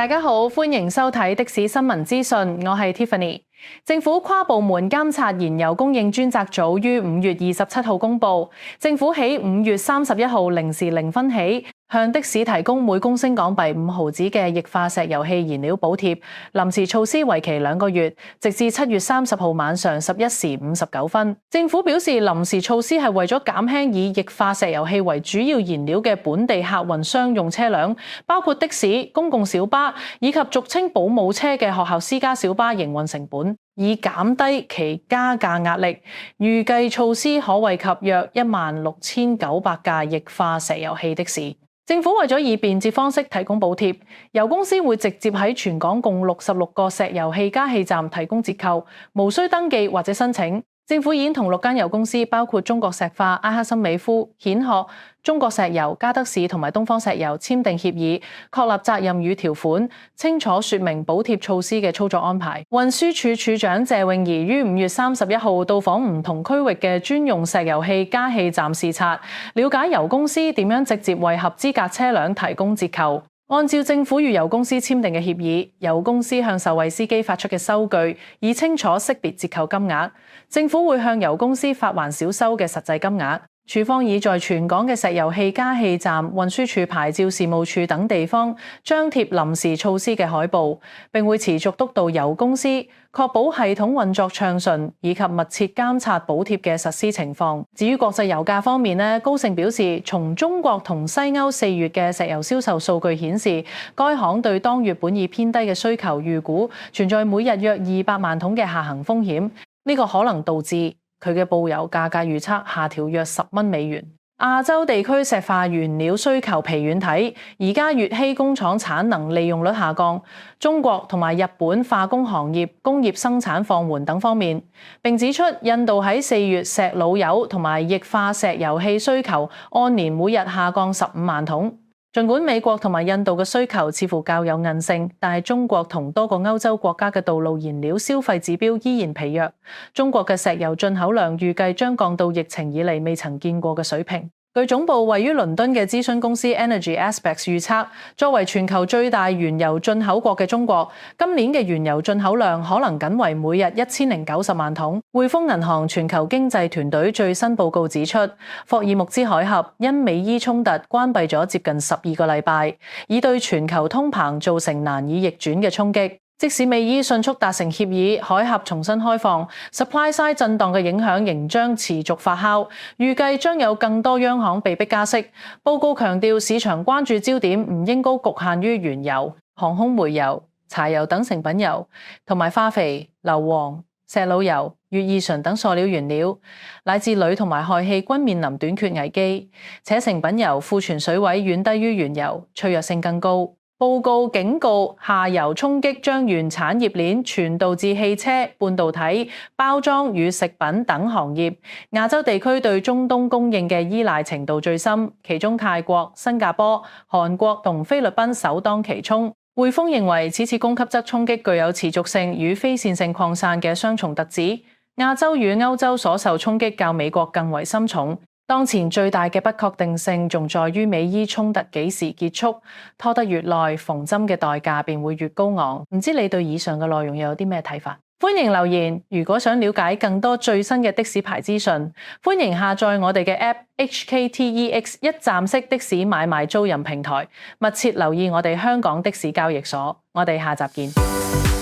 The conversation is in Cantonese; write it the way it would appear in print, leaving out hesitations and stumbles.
大家好，歡迎收睇的士新聞資訊，我係 Tiffany。政府跨部門監察燃油供應專責組於5月27號公佈，政府喺5月31號0時0分起，向的士提供每公升港幣5毫子嘅液化石油氣燃料補貼，臨時措施為期2個月，直至7月30號晚上11時59分。政府表示，臨時措施係為咗減輕以液化石油氣為主要燃料嘅本地客運商用車輛，包括的士、公共小巴以及俗稱保姆車嘅學校私家小巴營運成本，以減低其加價壓力。預計措施可惠及約16,900架液化石油氣的士。政府為咗以便捷方式提供補貼，油公司會直接喺全港共66個石油氣加氣站提供折扣，無需登記或者申請。政府已經同6間油公司，包括中國石化、埃克森美孚、蜆殼、中國石油、嘉德士同埋東方石油簽訂協議，確立責任與條款，清楚說明補貼措施嘅操作安排。運輸署署長謝永儀於5月31號到訪唔同區域嘅專用石油氣加氣站視察，了解油公司點樣直接為合資格車輛提供折扣。按照政府與油公司簽訂嘅協議，油公司向受惠司機發出嘅收據以清楚識別折扣金額，政府會向油公司發還少收嘅實際金額。署方已在全港嘅石油氣加氣站、運輸署牌照事務處等地方張貼臨時措施嘅海報，並會持續督導油公司，確保系統運作暢順，以及密切監察補貼嘅實施情況。至於國際油價方面呢，高盛表示，從中國同西歐4月嘅石油銷售數據顯示，該行對當月本已偏低嘅需求預估存在每日約200萬桶嘅下行風險，呢個可能導致佢嘅布油價格預測下調約10美元。亞洲地區石化原料需求疲軟體，而家乙烯工廠產能利用率下降，中國同埋日本化工行業工業生產放緩等方面，並指出印度喺4月石老油同埋液化石油氣需求按年每日下降15萬桶。儘管美國同埋印度嘅需求似乎較有韌性，但係中國同多個歐洲國家嘅道路燃料消費指標依然疲弱。中國嘅石油進口量預計將降到疫情以嚟未曾見過嘅水平。據總部位於倫敦嘅諮詢公司 Energy Aspects 預測，作為全球最大原油進口國嘅中國，今年嘅原油進口量可能僅為每日1090萬桶。匯豐銀行全球經濟團隊最新報告指出，霍爾木茲海峽因美伊衝突關閉咗接近12個禮拜，已對全球通膨造成難以逆轉嘅衝擊。即使美伊迅速達成協議，海峽重新開放 ，supply side 震盪嘅影響仍將持續發酵，預計將有更多央行被迫加息。報告強調，市場關注焦點唔應該局限於原油、航空煤油、柴油等成品油，同埋化肥、硫磺、石老油、乙二醇等塑料原料，乃至鋁同埋氦氣均面臨短缺危機，且成品油庫存水位遠低於原油，脆弱性更高。報告警告，下游衝擊將原產業鏈傳導至汽車、半導體、包裝與食品等行業。亞洲地區對中東供應嘅依賴程度最深，其中泰國、新加坡、韓國同菲律賓首當其衝。匯豐認為，此次供給側衝擊具有持續性與非線性擴散嘅雙重特質。亞洲與歐洲所受衝擊較美國更為深重。當前最大嘅不確定性仲在於美伊衝突幾時結束，拖得越耐，縫針嘅代價便會越高昂。唔知你對以上嘅內容又有啲咩睇法？歡迎留言。如果想了解更多最新嘅的士牌資訊，歡迎下載我哋嘅 App HKTEX 一站式的士買賣租賃平台，密切留意我哋香港的士交易所。我哋下集見。